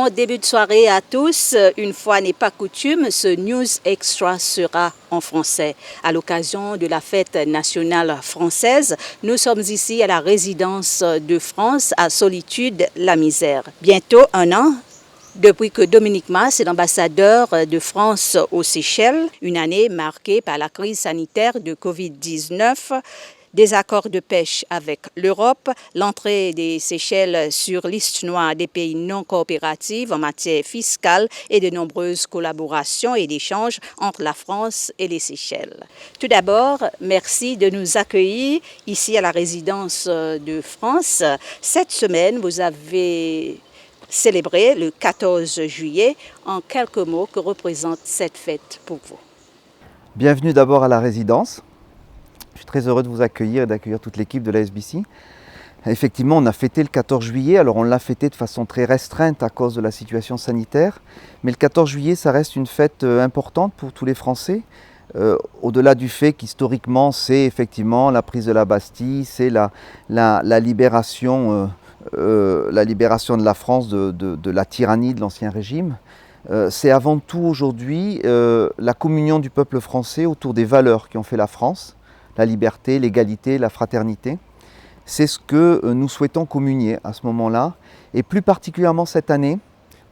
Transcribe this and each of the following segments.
Bon début de soirée à tous. Une fois n'est pas coutume, ce News Extra sera en français. À l'occasion de la fête nationale française, nous sommes ici à la résidence de France à Solitude-la-Misère. Bientôt un an depuis que Dominique Mas est l'ambassadeur de France aux Seychelles, une année marquée par la crise sanitaire de Covid-19, des accords de pêche avec l'Europe, l'entrée des Seychelles sur liste noire des pays non coopératifs en matière fiscale et de nombreuses collaborations et échanges entre la France et les Seychelles. Tout d'abord, merci de nous accueillir ici à la résidence de France. Cette semaine, vous avez célébré le 14 juillet. En quelques mots, que représente cette fête pour vous? Bienvenue d'abord à la résidence. Je suis très heureux de vous accueillir et d'accueillir toute l'équipe de la SBC. Effectivement, on a fêté le 14 juillet, alors on l'a fêté de façon très restreinte à cause de la situation sanitaire, mais le 14 juillet, ça reste une fête importante pour tous les Français, au-delà du fait qu'historiquement, c'est effectivement la prise de la Bastille, c'est la libération de la France de la tyrannie de l'Ancien Régime. C'est avant tout aujourd'hui la communion du peuple français autour des valeurs qui ont fait la France, la liberté, l'égalité, la fraternité. C'est ce que nous souhaitons communier à ce moment-là. Et plus particulièrement cette année,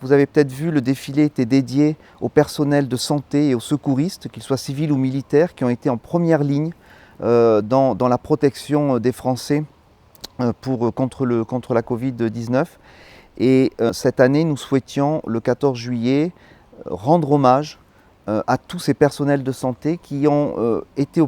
vous avez peut-être vu, le défilé était dédié au personnel de santé et aux secouristes, qu'ils soient civils ou militaires, qui ont été en première ligne dans la protection des Français contre la Covid-19. Et cette année, nous souhaitions, le 14 juillet, rendre hommage à tous ces personnels de santé qui ont été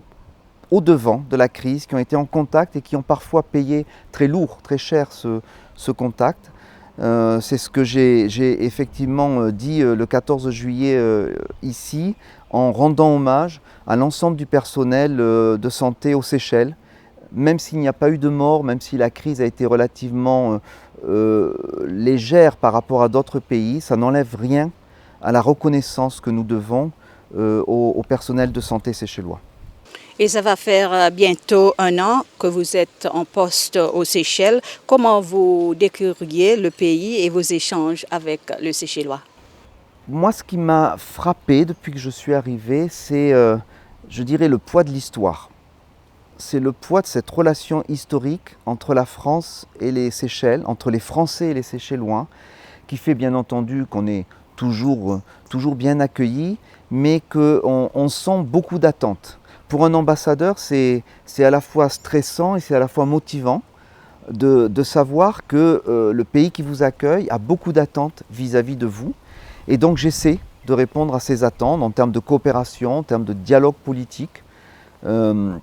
au-devant de la crise, qui ont été en contact et qui ont parfois payé très lourd, très cher ce contact. C'est ce que j'ai effectivement dit le 14 juillet ici, en rendant hommage à l'ensemble du personnel de santé aux Seychelles. Même s'il n'y a pas eu de mort, même si la crise a été relativement légère par rapport à d'autres pays, ça n'enlève rien à la reconnaissance que nous devons au personnel de santé séchellois. Et ça va faire bientôt un an que vous êtes en poste aux Seychelles. Comment vous décririez le pays et vos échanges avec le Seychellois? Moi, ce qui m'a frappé depuis que je suis arrivé, c'est, je dirais, le poids de l'histoire. C'est le poids de cette relation historique entre la France et les Seychelles, entre les Français et les Seychellois, qui fait bien entendu qu'on est toujours bien accueillis, mais qu'on sent beaucoup d'attentes. Pour un ambassadeur, c'est à la fois stressant et c'est à la fois motivant de savoir que le pays qui vous accueille a beaucoup d'attentes vis-à-vis de vous. Et donc j'essaie de répondre à ces attentes en termes de coopération, en termes de dialogue politique. Je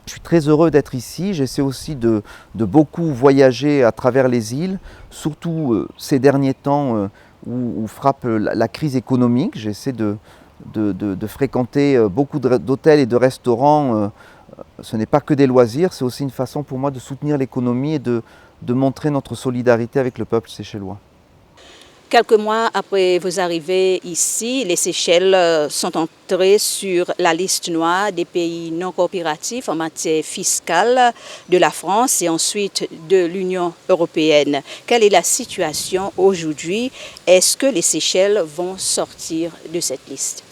suis très heureux d'être ici. J'essaie aussi de beaucoup voyager à travers les îles, surtout ces derniers temps où frappe la crise économique. J'essaie de fréquenter beaucoup d'hôtels et de restaurants. Ce n'est pas que des loisirs, c'est aussi une façon pour moi de soutenir l'économie et de montrer notre solidarité avec le peuple séchellois. Quelques mois après vos arrivées ici, les Seychelles sont entrées sur la liste noire des pays non coopératifs en matière fiscale de la France et ensuite de l'Union européenne. Quelle est la situation aujourd'hui? Est-ce que les Seychelles vont sortir de cette liste?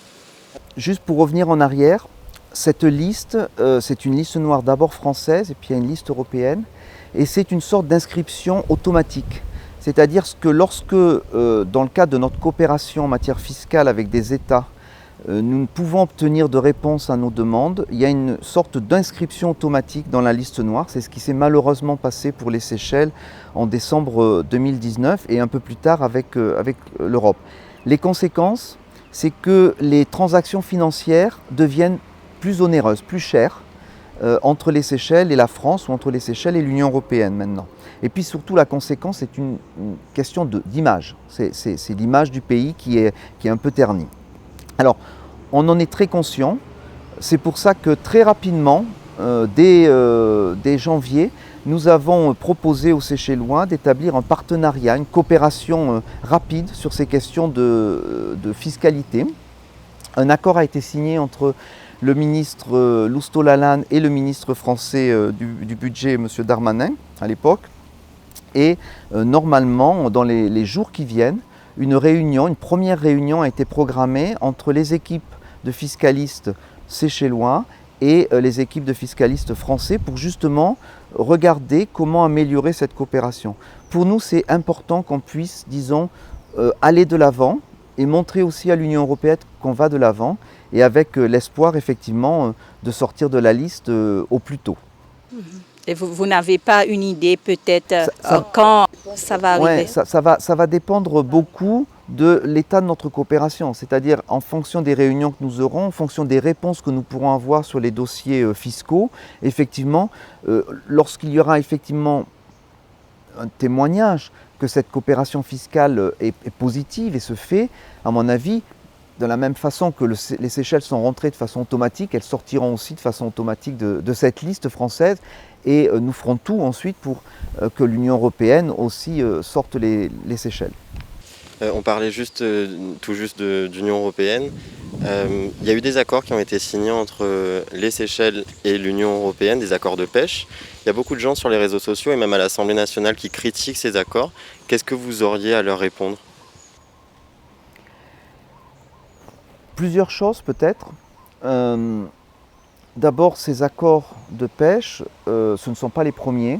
Juste pour revenir en arrière, cette liste, c'est une liste noire d'abord française et puis il y a une liste européenne et c'est une sorte d'inscription automatique. C'est-à-dire que lorsque, dans le cadre de notre coopération en matière fiscale avec des États, nous ne pouvons obtenir de réponse à nos demandes, il y a une sorte d'inscription automatique dans la liste noire. C'est ce qui s'est malheureusement passé pour les Seychelles en décembre 2019 et un peu plus tard avec l'Europe. Les conséquences, c'est que les transactions financières deviennent plus onéreuses, plus chères entre les Seychelles et la France ou entre les Seychelles et l'Union européenne maintenant. Et puis surtout la conséquence, c'est une question d'image. C'est l'image du pays qui est un peu ternie. Alors, on en est très conscient. C'est pour ça que très rapidement, dès janvier, nous avons proposé aux Seychellois d'établir un partenariat, une coopération rapide sur ces questions de fiscalité. Un accord a été signé entre le ministre Lousto Lalanne et le ministre français du budget, M. Darmanin, à l'époque. Et normalement, dans les jours qui viennent, une réunion, une première réunion a été programmée entre les équipes de fiscalistes séchellois et les équipes de fiscalistes français pour justement regarder comment améliorer cette coopération. Pour nous, c'est important qu'on puisse, disons, aller de l'avant et montrer aussi à l'Union européenne qu'on va de l'avant et avec l'espoir effectivement de sortir de la liste au plus tôt. Et vous n'avez pas une idée peut-être quand ça va arriver? Ouais, ça va dépendre beaucoup de l'état de notre coopération, c'est-à-dire en fonction des réunions que nous aurons, en fonction des réponses que nous pourrons avoir sur les dossiers fiscaux. Effectivement, lorsqu'il y aura effectivement un témoignage que cette coopération fiscale est positive et se fait, à mon avis, de la même façon que les Seychelles sont rentrées de façon automatique, elles sortiront aussi de façon automatique de cette liste française et nous ferons tout ensuite pour que l'Union européenne aussi sorte les Seychelles. On parlait tout juste d'Union européenne. Il y a eu des accords qui ont été signés entre les Seychelles et l'Union européenne, des accords de pêche. Il y a beaucoup de gens sur les réseaux sociaux et même à l'Assemblée nationale qui critiquent ces accords. Qu'est-ce que vous auriez à leur répondre ? Plusieurs choses peut-être. D'abord, ces accords de pêche, ce ne sont pas les premiers.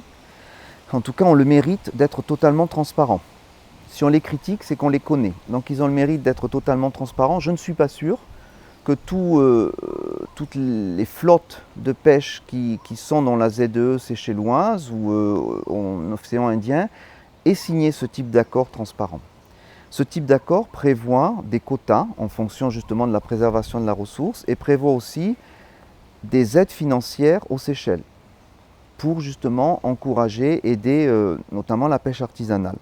En tout cas, on le mérite d'être totalement transparent. Si on les critique, c'est qu'on les connaît. Donc ils ont le mérite d'être totalement transparents. Je ne suis pas sûr que toutes les flottes de pêche qui sont dans la ZEE séchelloise ou en océan Indien aient signé ce type d'accord transparent. Ce type d'accord prévoit des quotas en fonction justement de la préservation de la ressource et prévoit aussi des aides financières aux Seychelles pour justement encourager, aider notamment la pêche artisanale.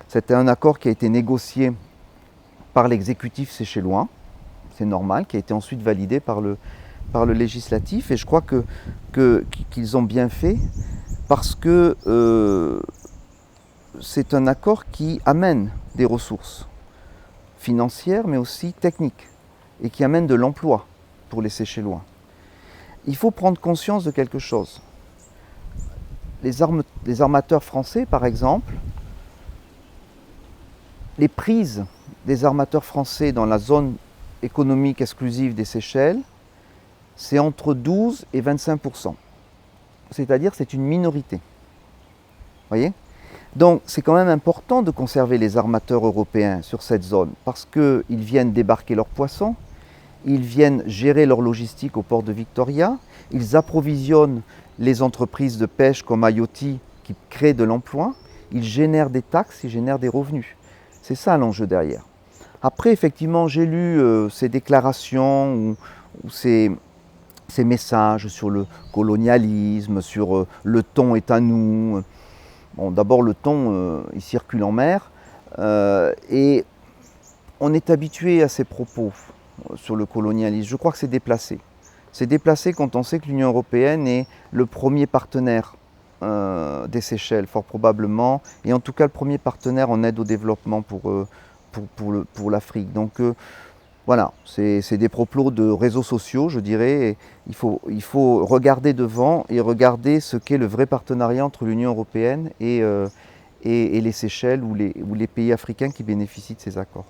C'était un accord qui a été négocié par l'exécutif séchellois, c'est normal, qui a été ensuite validé par le législatif et je crois qu'ils ont bien fait parce que c'est un accord qui amène des ressources financières mais aussi techniques et qui amène de l'emploi pour les Seychellois. Il faut prendre conscience de quelque chose. Les armateurs français, par exemple, les prises des armateurs français dans la zone économique exclusive des Seychelles, c'est entre 12 et 25%. C'est-à-dire c'est une minorité. Voyez ? Donc c'est quand même important de conserver les armateurs européens sur cette zone parce qu'ils viennent débarquer leurs poissons, ils viennent gérer leur logistique au port de Victoria, ils approvisionnent les entreprises de pêche comme Ayoti qui créent de l'emploi, ils génèrent des taxes, ils génèrent des revenus. C'est ça l'enjeu derrière. Après, effectivement, j'ai lu ces déclarations ou ces messages sur le colonialisme, sur le thon est à nous. Bon, d'abord, le thon, il circule en mer et on est habitué à ces propos sur le colonialisme. Je crois que c'est déplacé. C'est déplacé quand on sait que l'Union européenne est le premier partenaire des Seychelles, fort probablement, et en tout cas le premier partenaire en aide au développement pour l'Afrique. Donc voilà, c'est des propos de réseaux sociaux, je dirais. Et il faut regarder devant et regarder ce qu'est le vrai partenariat entre l'Union européenne et les Seychelles ou les pays africains qui bénéficient de ces accords.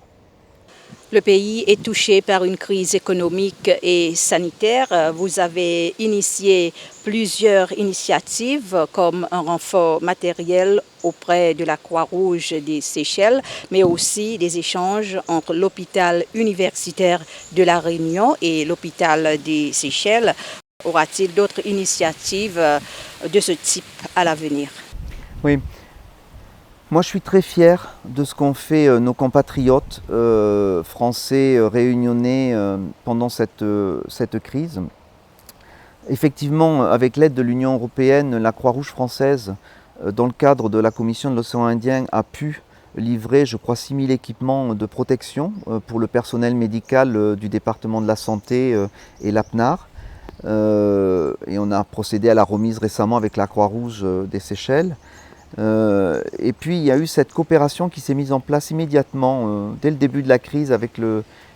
Le pays est touché par une crise économique et sanitaire. Vous avez initié plusieurs initiatives comme un renfort matériel auprès de la Croix-Rouge des Seychelles, mais aussi des échanges entre l'hôpital universitaire de La Réunion et l'hôpital des Seychelles. Aura-t-il d'autres initiatives de ce type à l'avenir? Oui. Moi, je suis très fier de ce qu'ont fait nos compatriotes français réunionnais pendant cette crise. Effectivement, avec l'aide de l'Union européenne, la Croix-Rouge française, dans le cadre de la Commission de l'océan Indien, a pu livrer, je crois, 6000 équipements de protection pour le personnel médical du département de la santé et l'APNAR. Et on a procédé à la remise récemment avec la Croix-Rouge des Seychelles. Et puis il y a eu cette coopération qui s'est mise en place immédiatement dès le début de la crise avec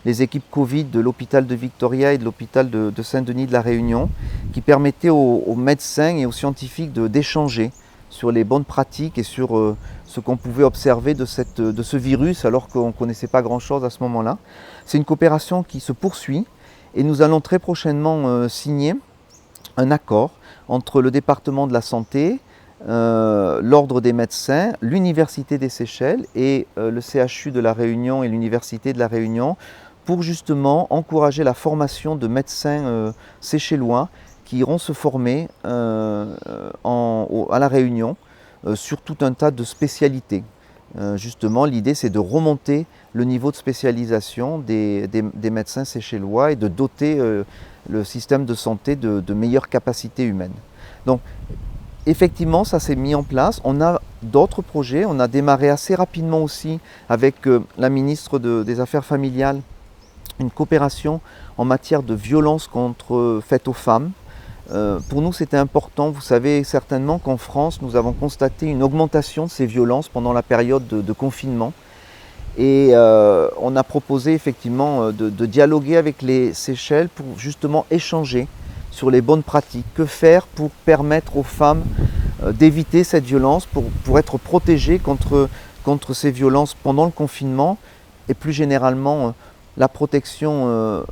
les équipes Covid de l'hôpital de Victoria et de l'hôpital de Saint-Denis de la Réunion qui permettait aux médecins et aux scientifiques d'échanger sur les bonnes pratiques et sur ce qu'on pouvait observer de ce virus alors qu'on ne connaissait pas grand-chose à ce moment-là. C'est une coopération qui se poursuit et nous allons très prochainement signer un accord entre le département de la santé, l'ordre des médecins, l'université des Seychelles et le CHU de la Réunion et l'université de la Réunion pour justement encourager la formation de médecins séchellois qui iront se former à la Réunion sur tout un tas de spécialités. Justement, l'idée c'est de remonter le niveau de spécialisation des médecins séchellois et de doter le système de santé de meilleures capacités humaines. Donc, effectivement, ça s'est mis en place. On a d'autres projets. On a démarré assez rapidement aussi avec la ministre des Affaires familiales une coopération en matière de violence faites aux femmes. Pour nous, c'était important. Vous savez certainement qu'en France, nous avons constaté une augmentation de ces violences pendant la période de confinement. Et on a proposé effectivement de dialoguer avec les Seychelles pour justement échanger sur les bonnes pratiques. Que faire pour permettre aux femmes d'éviter cette violence, pour être protégées contre ces violences pendant le confinement et plus généralement la protection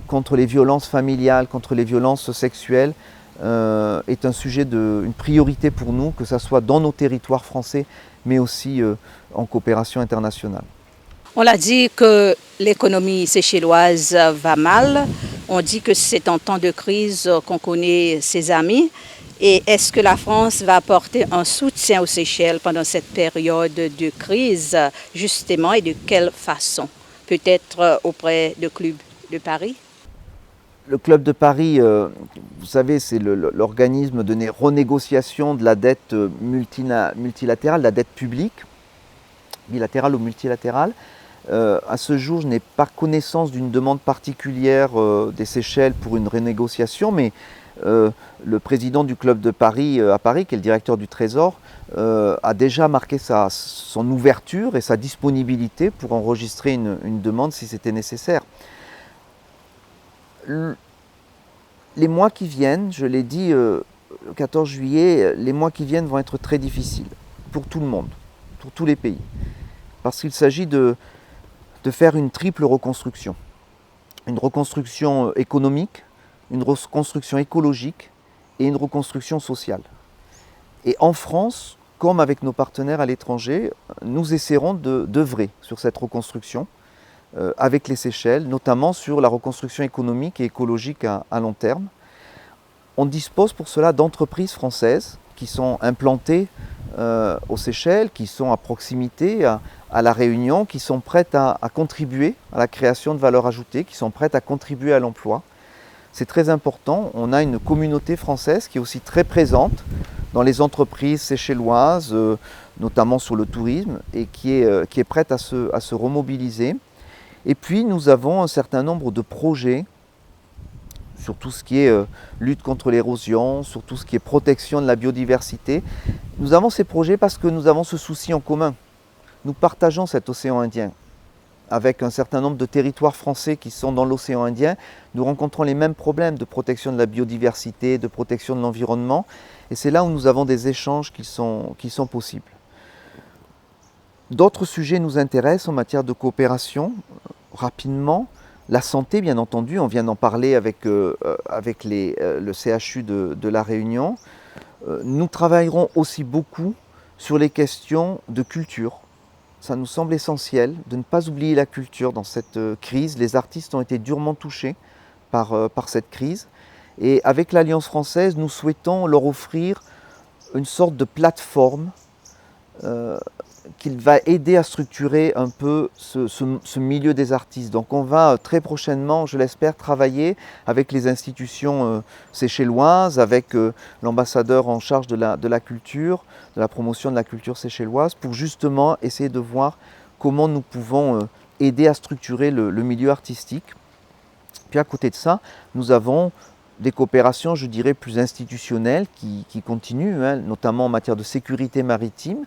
contre les violences familiales, contre les violences sexuelles est un sujet une priorité pour nous, que ce soit dans nos territoires français, mais aussi en coopération internationale. On l'a dit que l'économie séchelloise va mal. On dit que c'est en temps de crise qu'on connaît ses amis. Et est-ce que la France va apporter un soutien aux Seychelles pendant cette période de crise, justement, et de quelle façon? Peut-être auprès du Club de Paris? Le Club de Paris, vous savez, c'est l'organisme de renégociation de la dette multilatérale, la dette publique, bilatérale ou multilatérale. À ce jour, je n'ai pas connaissance d'une demande particulière des Seychelles pour une renégociation, mais le président du Club de Paris à Paris, qui est le directeur du Trésor, a déjà marqué son ouverture et sa disponibilité pour enregistrer une demande si c'était nécessaire. Les mois qui viennent, je l'ai dit le 14 juillet, les mois qui viennent vont être très difficiles pour tout le monde, pour tous les pays. Parce qu'il s'agit de faire une triple reconstruction. Une reconstruction économique, une reconstruction écologique et une reconstruction sociale. Et en France, comme avec nos partenaires à l'étranger, nous essaierons d'œuvrer sur cette reconstruction avec les Seychelles, notamment sur la reconstruction économique et écologique à long terme. On dispose pour cela d'entreprises françaises qui sont implantées aux Seychelles, qui sont à proximité, à La Réunion, qui sont prêtes à contribuer à la création de valeur ajoutée, qui sont prêtes à contribuer à l'emploi. C'est très important. On a une communauté française qui est aussi très présente dans les entreprises séchelloises, notamment sur le tourisme, et qui est prête à se remobiliser. Et puis nous avons un certain nombre de projets sur tout ce qui est lutte contre l'érosion, sur tout ce qui est protection de la biodiversité. Nous avons ces projets parce que nous avons ce souci en commun. Nous partageons cet océan Indien. Avec un certain nombre de territoires français qui sont dans l'océan Indien, nous rencontrons les mêmes problèmes de protection de la biodiversité, de protection de l'environnement. Et c'est là où nous avons des échanges qui sont possibles. D'autres sujets nous intéressent en matière de coopération. Rapidement, la santé, bien entendu, on vient d'en parler avec le CHU de La Réunion. Nous travaillerons aussi beaucoup sur les questions de culture. Ça nous semble essentiel de ne pas oublier la culture dans cette crise. Les artistes ont été durement touchés par cette crise. Et avec l'Alliance française, nous souhaitons leur offrir une sorte de plateforme qui va aider à structurer un peu ce milieu des artistes. Donc on va très prochainement, je l'espère, travailler avec les institutions séchelloises, avec l'ambassadeur en charge de la culture, de la promotion de la culture séchelloise, pour justement essayer de voir comment nous pouvons aider à structurer le milieu artistique. Puis à côté de ça, nous avons des coopérations, je dirais, plus institutionnelles qui continuent, hein, notamment en matière de sécurité maritime.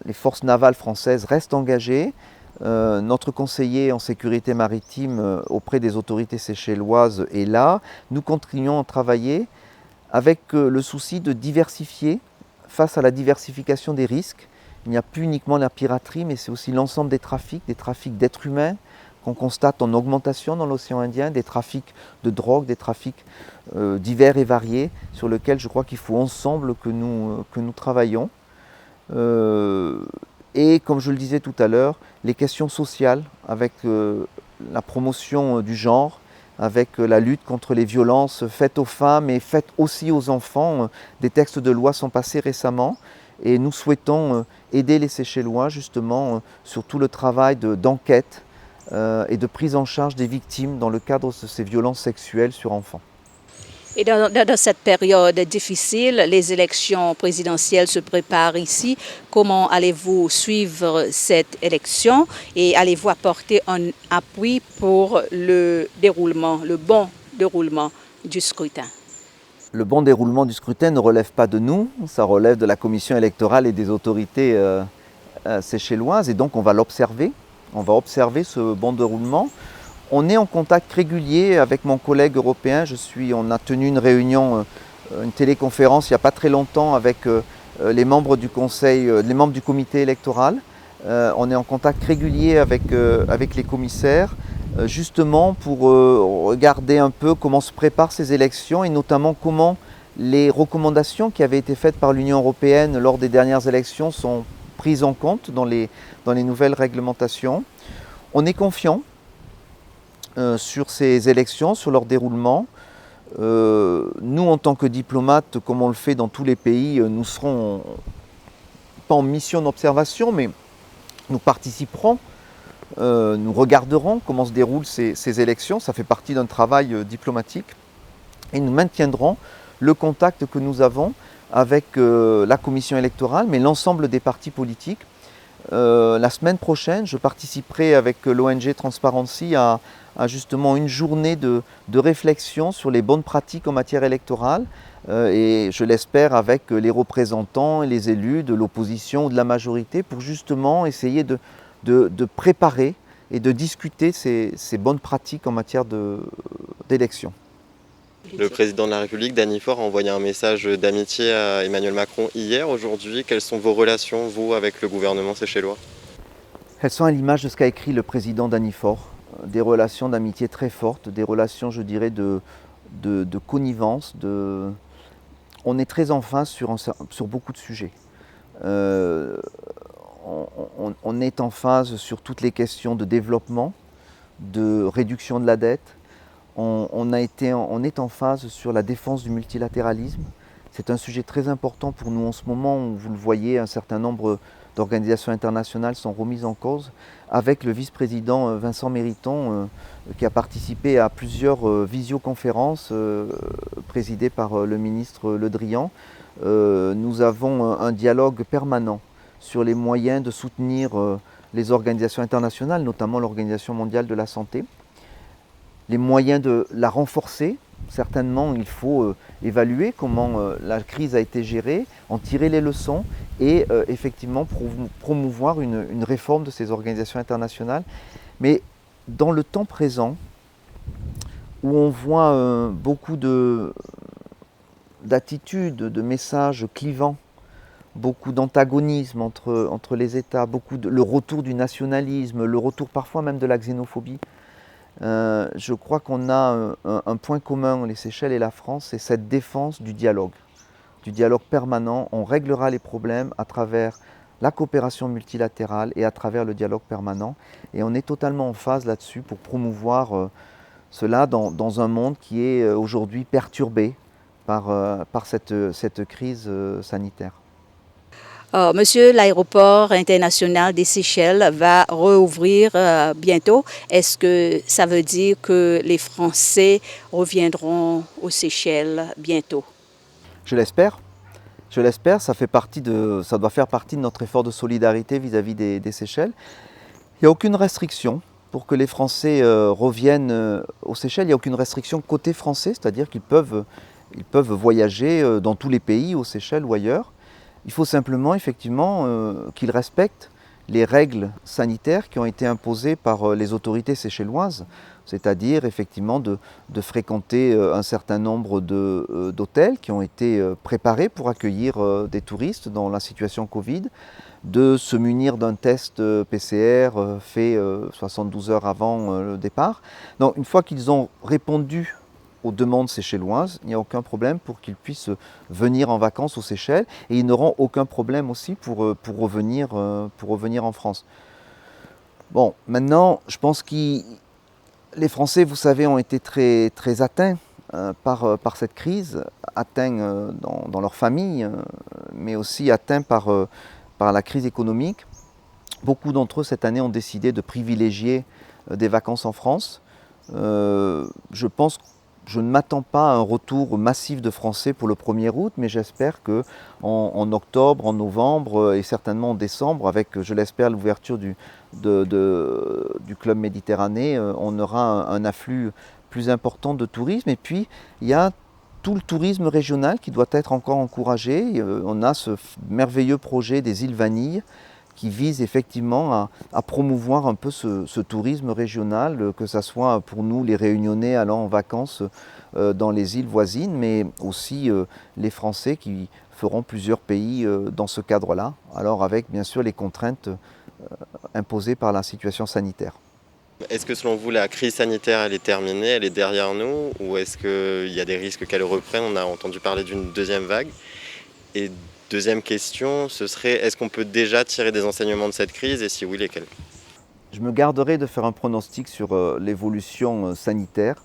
Les forces navales françaises restent engagées. Notre conseiller en sécurité maritime auprès des autorités séchelloises est là. Nous continuons à travailler avec le souci de diversifier face à la diversification des risques Il n'y a plus uniquement la piraterie, mais c'est aussi l'ensemble des trafics d'êtres humains qu'on constate en augmentation dans l'océan Indien, des trafics de drogue, des trafics divers et variés, sur lesquels je crois qu'il faut ensemble que nous travaillons. Et comme je le disais tout à l'heure, les questions sociales, avec la promotion du genre, avec la lutte contre les violences faites aux femmes et faites aussi aux enfants. Des textes de loi sont passés récemment et nous souhaitons aider les Seychellois justement sur tout le travail d'enquête et de prise en charge des victimes dans le cadre de ces violences sexuelles sur enfants. Et dans cette période difficile, les élections présidentielles se préparent ici. Comment allez-vous suivre cette élection et allez-vous apporter un appui pour le bon déroulement du scrutin? Le bon déroulement du scrutin ne relève pas de nous, ça relève de la commission électorale et des autorités seychelloises et donc on va l'observer. On va observer ce bon déroulement. On est en contact régulier avec mon collègue européen. On a tenu une réunion, une téléconférence il n'y a pas très longtemps avec les membres du conseil, les membres du comité électoral. On est en contact régulier avec les commissaires, justement pour regarder un peu comment se préparent ces élections et notamment comment les recommandations qui avaient été faites par l'Union européenne lors des dernières élections sont prises en compte dans les nouvelles réglementations. On est confiant sur ces élections, sur leur déroulement. Nous, en tant que diplomates, comme on le fait dans tous les pays, nous serons pas en mission d'observation, mais nous participerons, nous regarderons comment se déroulent ces élections. Ça fait partie d'un travail diplomatique. Et nous maintiendrons le contact que nous avons avec la commission électorale, mais l'ensemble des partis politiques. La semaine prochaine, je participerai avec l'ONG Transparency à justement une journée de réflexion sur les bonnes pratiques en matière électorale et je l'espère avec les représentants et les élus de l'opposition ou de la majorité pour justement essayer de préparer et de discuter ces bonnes pratiques en matière d'élection. Le président de la République, Danny Faure, a envoyé un message d'amitié à Emmanuel Macron hier. Aujourd'hui, quelles sont vos relations, vous, avec le gouvernement seychellois? Elles sont à l'image de ce qu'a écrit le président Danny Faure. Des relations d'amitié très fortes, des relations, je dirais, de connivence. On est très en phase sur beaucoup de sujets. On est en phase sur toutes les questions de développement, de réduction de la dette. On est en phase sur la défense du multilatéralisme. C'est un sujet très important pour nous en ce moment où, vous le voyez, un certain nombre d'organisations internationales sont remises en cause, avec le vice-président Vincent Mériton qui a participé à plusieurs visioconférences présidées par le ministre Le Drian. Nous avons un dialogue permanent sur les moyens de soutenir les organisations internationales, notamment l'Organisation mondiale de la santé. Les moyens de la renforcer, certainement il faut évaluer comment la crise a été gérée, en tirer les leçons et effectivement promouvoir une réforme de ces organisations internationales. Mais dans le temps présent, où on voit beaucoup d'attitudes, de messages clivants, beaucoup d'antagonisme entre les États, le retour du nationalisme, le retour parfois même de la xénophobie, je crois qu'on a un point commun, les Seychelles et la France, c'est cette défense du dialogue permanent. On réglera les problèmes à travers la coopération multilatérale et à travers le dialogue permanent. Et on est totalement en phase là-dessus pour promouvoir cela dans un monde qui est aujourd'hui perturbé par cette crise sanitaire. Monsieur, l'aéroport international des Seychelles va rouvrir bientôt. Est-ce que ça veut dire que les Français reviendront aux Seychelles bientôt? Je l'espère. Ça doit faire partie de notre effort de solidarité vis-à-vis des Seychelles. Il n'y a aucune restriction pour que les Français reviennent aux Seychelles. Il n'y a aucune restriction côté français, c'est-à-dire qu'ils peuvent voyager dans tous les pays, aux Seychelles ou ailleurs. Il faut simplement effectivement qu'ils respectent les règles sanitaires qui ont été imposées par les autorités seychelloises, c'est-à-dire effectivement de fréquenter un certain nombre d'hôtels qui ont été préparés pour accueillir des touristes dans la situation Covid, de se munir d'un test PCR fait 72 heures avant le départ. Donc une fois qu'ils ont répondu aux demandes séchelloises, il n'y a aucun problème pour qu'ils puissent venir en vacances aux Seychelles et ils n'auront aucun problème aussi pour revenir en France. Bon, maintenant, je pense que les Français, vous savez, ont été très, très atteints par cette crise, atteints dans leur famille, mais aussi atteints par la crise économique. Beaucoup d'entre eux, cette année, ont décidé de privilégier des vacances en France. Je pense que je ne m'attends pas à un retour massif de Français pour le 1er août, mais j'espère qu'en octobre, en novembre et certainement en décembre, avec, je l'espère, l'ouverture du Club Méditerranée, on aura un afflux plus important de tourisme. Et puis, il y a tout le tourisme régional qui doit être encore encouragé. On a ce merveilleux projet des îles Vanille qui vise effectivement à promouvoir un peu ce tourisme régional, que ce soit pour nous les Réunionnais allant en vacances dans les îles voisines, mais aussi les Français qui feront plusieurs pays dans ce cadre-là, alors avec bien sûr les contraintes imposées par la situation sanitaire. Est-ce que selon vous la crise sanitaire elle est terminée, elle est derrière nous, ou est-ce qu'il y a des risques qu'elle reprenne? On a entendu parler d'une deuxième vague. Et deuxième question, ce serait, est-ce qu'on peut déjà tirer des enseignements de cette crise et si oui, lesquels? Je me garderai de faire un pronostic sur l'évolution sanitaire.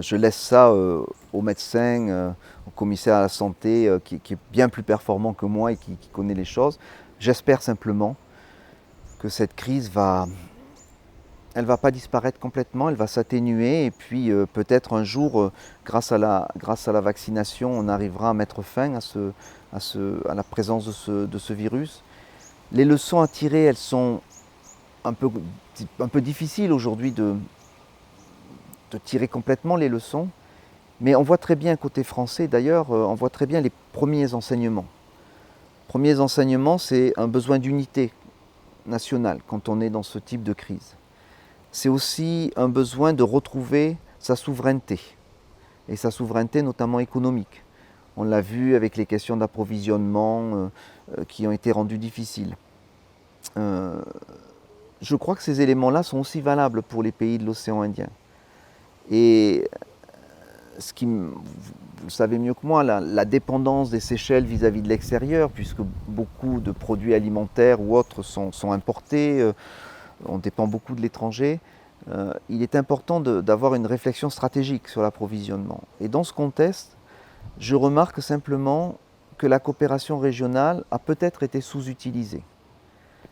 Je laisse ça aux médecins, au commissaire à la santé qui est bien plus performant que moi et qui connaît les choses. J'espère simplement que cette crise elle va pas disparaître complètement, elle va s'atténuer et puis peut-être un jour, grâce à la vaccination, on arrivera à mettre fin à la présence de ce virus. Les leçons à tirer, elles sont un peu difficiles aujourd'hui de tirer complètement les leçons, mais on voit très bien côté français d'ailleurs, on voit très bien les premiers enseignements. Premiers enseignements, c'est un besoin d'unité nationale quand on est dans ce type de crise. C'est aussi un besoin de retrouver sa souveraineté, et sa souveraineté notamment économique. On l'a vu avec les questions d'approvisionnement qui ont été rendues difficiles. Je crois que ces éléments-là sont aussi valables pour les pays de l'océan Indien. Et vous le savez mieux que moi, la dépendance des Seychelles vis-à-vis de l'extérieur, puisque beaucoup de produits alimentaires ou autres sont importés, on dépend beaucoup de l'étranger. Il est important d'avoir une réflexion stratégique sur l'approvisionnement. Et dans ce contexte, je remarque simplement que la coopération régionale a peut-être été sous-utilisée.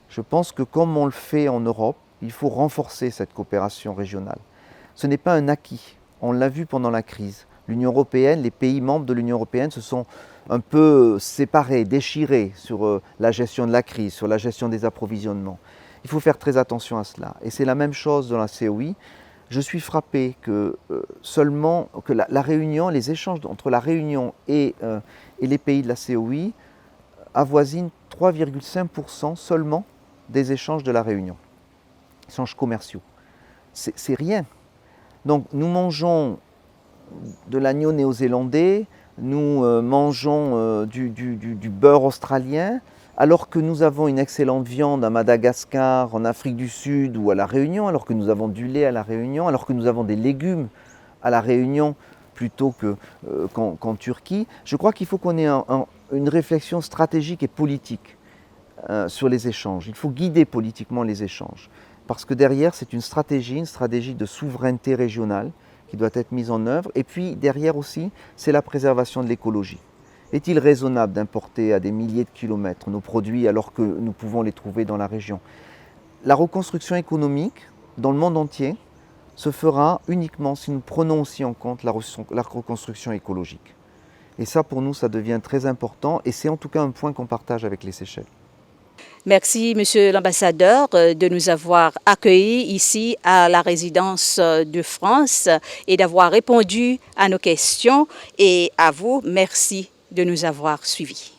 Je pense que comme on le fait en Europe, il faut renforcer cette coopération régionale. Ce n'est pas un acquis, on l'a vu pendant la crise. L'Union européenne, les pays membres de l'Union européenne se sont un peu séparés, déchirés sur la gestion de la crise, sur la gestion des approvisionnements. Il faut faire très attention à cela. Et c'est la même chose dans la COI. Je suis frappé que la Réunion, les échanges entre la Réunion et les pays de la COI avoisinent 3,5% seulement des échanges de la Réunion, échanges commerciaux. C'est rien. Donc nous mangeons de l'agneau néo-zélandais, nous mangeons du beurre australien, alors que nous avons une excellente viande à Madagascar, en Afrique du Sud ou à La Réunion, alors que nous avons du lait à La Réunion, alors que nous avons des légumes à La Réunion plutôt qu'en Turquie. Je crois qu'il faut qu'on ait une réflexion stratégique et politique sur les échanges. Il faut guider politiquement les échanges. Parce que derrière, c'est une stratégie de souveraineté régionale qui doit être mise en œuvre. Et puis derrière aussi, c'est la préservation de l'écologie. Est-il raisonnable d'importer à des milliers de kilomètres nos produits alors que nous pouvons les trouver dans la région? La reconstruction économique dans le monde entier se fera uniquement si nous prenons aussi en compte la reconstruction écologique. Et ça, pour nous, ça devient très important et c'est en tout cas un point qu'on partage avec les Seychelles. Merci, Monsieur l'ambassadeur, de nous avoir accueillis ici à la résidence de France et d'avoir répondu à nos questions. Et à vous, merci de nous avoir suivis.